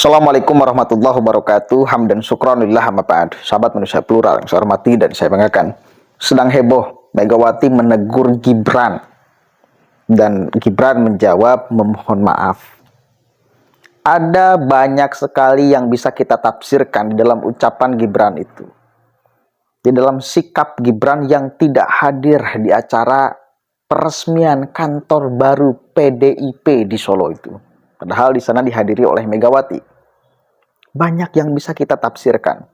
Assalamualaikum warahmatullahi wabarakatuh. Hamdan syukranillah amma ba'd. Sahabat manusia plural yang saya hormati dan saya banggakan. Sedang heboh Megawati menegur Gibran. Dan Gibran menjawab memohon maaf. Ada banyak sekali yang bisa kita tafsirkan di dalam ucapan Gibran itu. Di dalam sikap Gibran yang tidak hadir di acara peresmian kantor baru PDIP di Solo itu. Padahal di sana dihadiri oleh Megawati. Banyak yang bisa kita tafsirkan.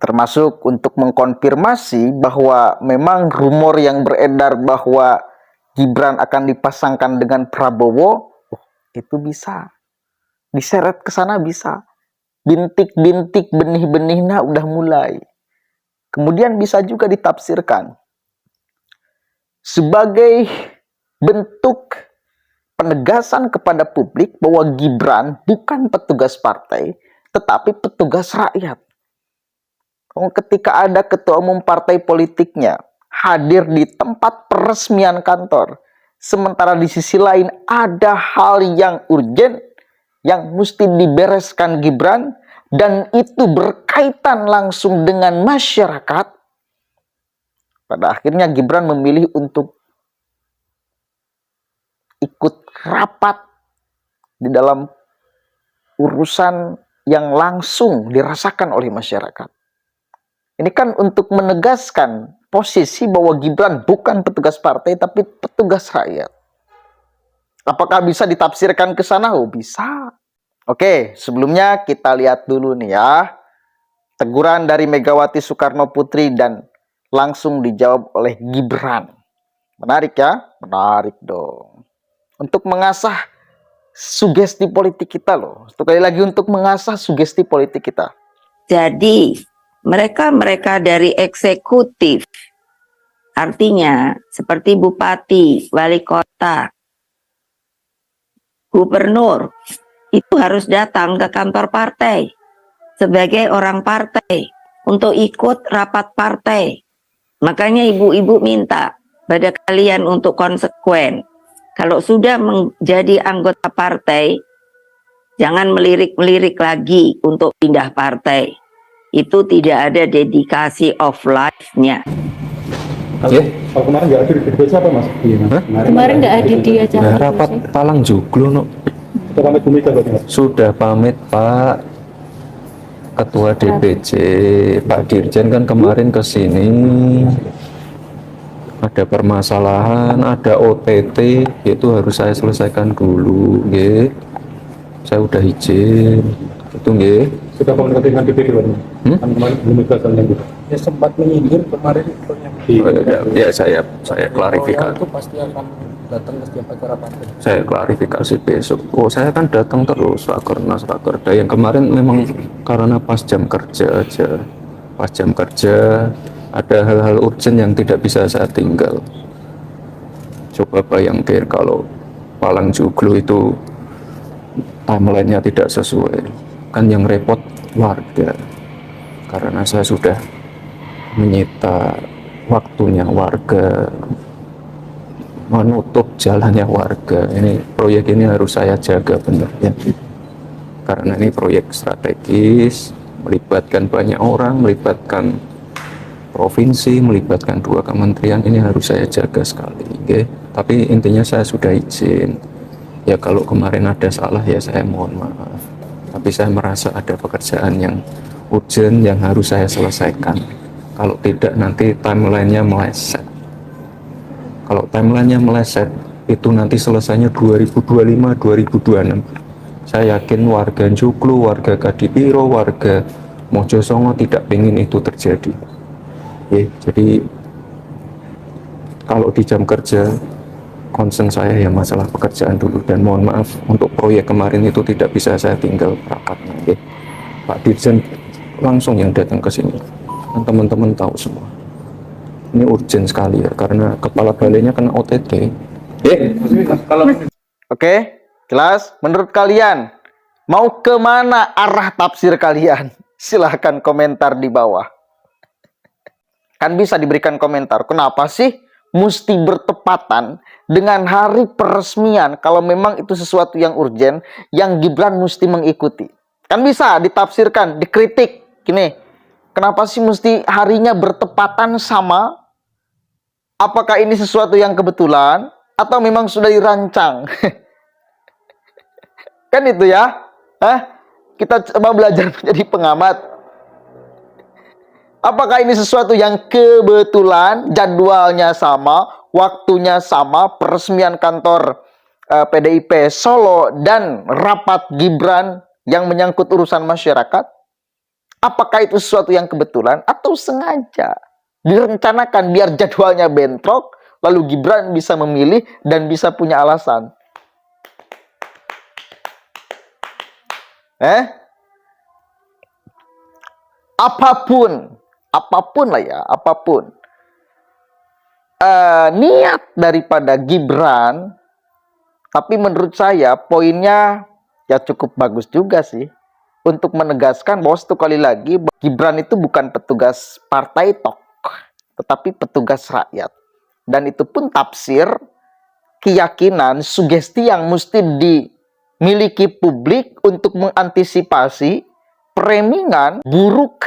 Termasuk untuk mengkonfirmasi bahwa memang rumor yang beredar bahwa Gibran akan dipasangkan dengan Prabowo, itu bisa. Diseret ke sana bisa. Bintik-bintik benih-benihnya udah mulai. Kemudian bisa juga ditafsirkan sebagai bentuk penegasan kepada publik bahwa Gibran bukan petugas partai, tetapi petugas rakyat. Ketika ada ketua umum partai politiknya hadir di tempat peresmian kantor, sementara di sisi lain ada hal yang urgen yang mesti dibereskan Gibran, dan itu berkaitan langsung dengan masyarakat, pada akhirnya Gibran memilih untuk ikut rapat di dalam urusan yang langsung dirasakan oleh masyarakat. Ini kan untuk menegaskan posisi bahwa Gibran bukan petugas partai tapi petugas rakyat. Apakah bisa ditafsirkan ke sana? Oh, bisa. Oke, sebelumnya kita lihat dulu nih ya. Teguran dari Megawati Soekarno Putri dan langsung dijawab oleh Gibran. Menarik ya? Menarik dong. Untuk mengasah sugesti politik kita loh. Sekali lagi untuk mengasah sugesti politik kita. Jadi mereka dari eksekutif, artinya seperti bupati, wali kota, gubernur, itu harus datang ke kantor partai sebagai orang partai untuk ikut rapat partai. Makanya ibu-ibu minta pada kalian untuk konsekuen. Kalau sudah menjadi anggota partai, jangan melirik-melirik lagi untuk pindah partai. Itu tidak ada dedikasi of life-nya. Kalau kemarin nggak hadir di desa apa mas? Kemarin nggak hadir di acara rapat Palang Joglo no. Sudah pamit Bu Mega berarti mas? Sudah pamit Pak Ketua DPC, Pak Dirjen kan kemarin ke sini. Ada permasalahan, ada OTT, itu harus saya selesaikan dulu, nggih. Saya udah izin, itu nggih. Sudah komunikasi dengan DPD berarti? Kan kemarin Bu Mega saling gitu. Ya sempat menyindir kemarin Ya saya klarifikasi. itu pasti akan datang ke setiap acara partai. Saya klarifikasi besok. Oh, saya kan datang terus rakernas rakerda. Yang kemarin memang karena pas jam kerja aja. Pas jam kerja ada hal-hal urgent yang tidak bisa saya tinggal. Coba bayangkan kalau Palang Joglo itu timelinenya tidak sesuai. Kan yang repot warga. Karena saya sudah menyita waktunya warga, menutup jalannya warga. Ini proyek ini harus saya jaga benar ya. Karena ini proyek strategis, melibatkan banyak orang, melibatkan provinsi, melibatkan 2 kementerian, ini harus saya jaga sekali. Okay? Tapi intinya saya sudah izin. Ya kalau kemarin ada salah ya saya mohon maaf. Tapi saya merasa ada pekerjaan yang urgent yang harus saya selesaikan. Kalau tidak nanti timelinenya meleset. Kalau timelinenya meleset, itu nanti selesainya 2025-2026. Saya yakin warga Joglo, warga Kadipiro, warga Mojosongo tidak ingin itu terjadi. Jadi kalau di jam kerja, concern saya ya masalah pekerjaan dulu. Dan mohon maaf untuk proyek kemarin itu tidak bisa saya tinggal rapatnya. Pak Dirjen langsung yang datang ke sini. Teman-teman tahu semua. Ini urgent sekali ya, karena kepala balainya kena OTT. Oke, jelas? Menurut kalian, mau kemana arah tafsir kalian? Silahkan komentar di bawah. Kan bisa diberikan komentar. Kenapa sih mesti bertepatan dengan hari peresmian kalau memang itu sesuatu yang urgen yang Gibran mesti mengikuti? Kan bisa ditafsirkan, dikritik. Gini, kenapa sih mesti harinya bertepatan sama? Apakah ini sesuatu yang kebetulan atau memang sudah dirancang? Kan itu ya. Kita coba belajar menjadi pengamat. Apakah ini sesuatu yang kebetulan, jadwalnya sama, waktunya sama, peresmian kantor PDIP Solo dan rapat Gibran yang menyangkut urusan masyarakat? Apakah itu sesuatu yang kebetulan atau sengaja direncanakan biar jadwalnya bentrok, lalu Gibran bisa memilih dan bisa punya alasan? Apapun lah ya, apapun niat daripada Gibran, tapi menurut saya poinnya ya cukup bagus juga sih untuk menegaskan bahwa satu kali lagi Gibran itu bukan petugas partai tok, tetapi petugas rakyat. Dan itu pun tafsir, keyakinan, sugesti yang mesti dimiliki publik untuk mengantisipasi premingan buruk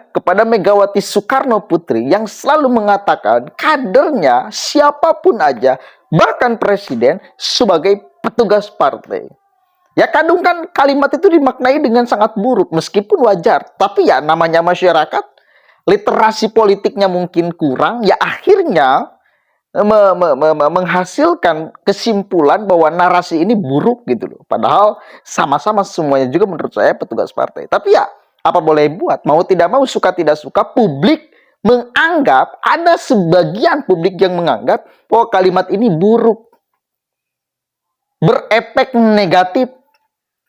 kepada Megawati Soekarno Putri yang selalu mengatakan kadernya siapapun aja, bahkan presiden, sebagai petugas partai. Ya kadang kan kalimat itu dimaknai dengan sangat buruk, meskipun wajar. Tapi ya namanya masyarakat, literasi politiknya mungkin kurang, ya akhirnya menghasilkan kesimpulan bahwa narasi ini buruk gitu loh. Padahal sama-sama semuanya juga menurut saya petugas partai. Tapi ya apa boleh buat, mau tidak mau, suka tidak suka, publik menganggap, ada sebagian publik yang menganggap bahwa kalimat ini buruk, berefek negatif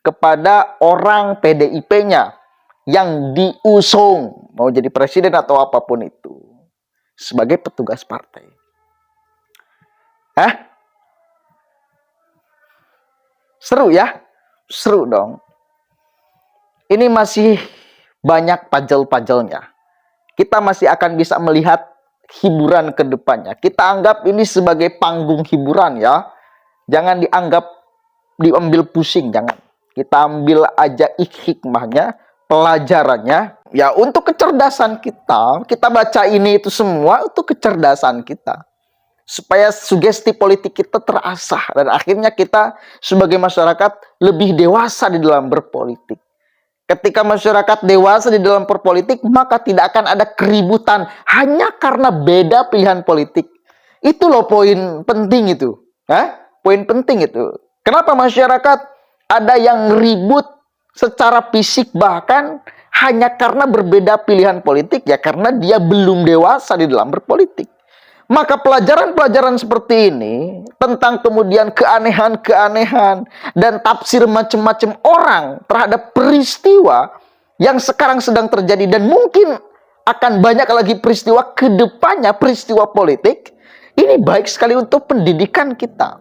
kepada orang PDIP-nya yang diusung mau jadi presiden atau apapun itu sebagai petugas partai. Seru ya? Seru dong. Ini masih banyak puzzle-puzzlenya. Kita masih akan bisa melihat hiburan ke depannya. Kita anggap ini sebagai panggung hiburan ya. Jangan diambil pusing, jangan. Kita ambil aja hikmahnya, pelajarannya. Ya untuk kecerdasan kita baca ini itu semua untuk kecerdasan kita. Supaya sugesti politik kita terasah. Dan akhirnya kita sebagai masyarakat lebih dewasa di dalam berpolitik. Ketika masyarakat dewasa di dalam berpolitik, maka tidak akan ada keributan hanya karena beda pilihan politik. Itu loh poin penting itu. Poin penting itu. Kenapa masyarakat ada yang ribut secara fisik bahkan hanya karena berbeda pilihan politik? Ya karena dia belum dewasa di dalam berpolitik. Maka pelajaran-pelajaran seperti ini tentang kemudian keanehan-keanehan dan tafsir macam-macam orang terhadap peristiwa yang sekarang sedang terjadi dan mungkin akan banyak lagi peristiwa ke depannya, peristiwa politik, ini baik sekali untuk pendidikan kita,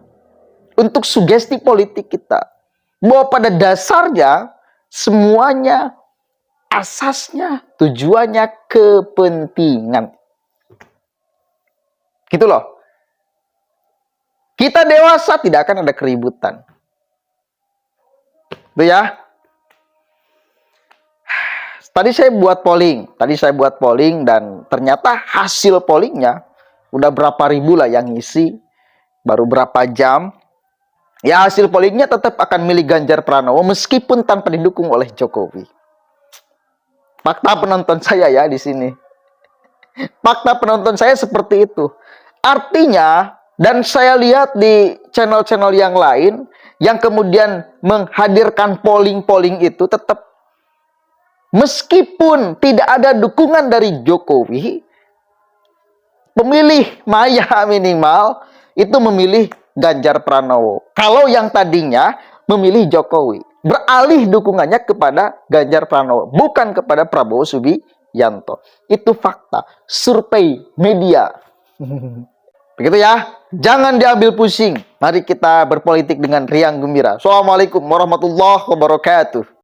untuk sugesti politik kita, bahwa pada dasarnya semuanya asasnya tujuannya kepentingan. Gitu loh. Kita dewasa tidak akan ada keributan. Itu ya. Tadi saya buat polling dan ternyata hasil pollingnya udah berapa ribu lah yang ngisi, baru berapa jam. Ya hasil pollingnya tetap akan milih Ganjar Pranowo meskipun tanpa didukung oleh Jokowi. Fakta penonton saya ya di sini. Fakta penonton saya seperti itu. Artinya, dan saya lihat di channel-channel yang lain, yang kemudian menghadirkan polling-polling itu tetap, meskipun tidak ada dukungan dari Jokowi, pemilih Maya minimal itu memilih Ganjar Pranowo. Kalau yang tadinya memilih Jokowi, beralih dukungannya kepada Ganjar Pranowo, bukan kepada Prabowo Subianto. Itu fakta, survei media. Begitu ya, jangan diambil pusing. Mari kita berpolitik dengan riang gembira. Assalamualaikum warahmatullahi wabarakatuh.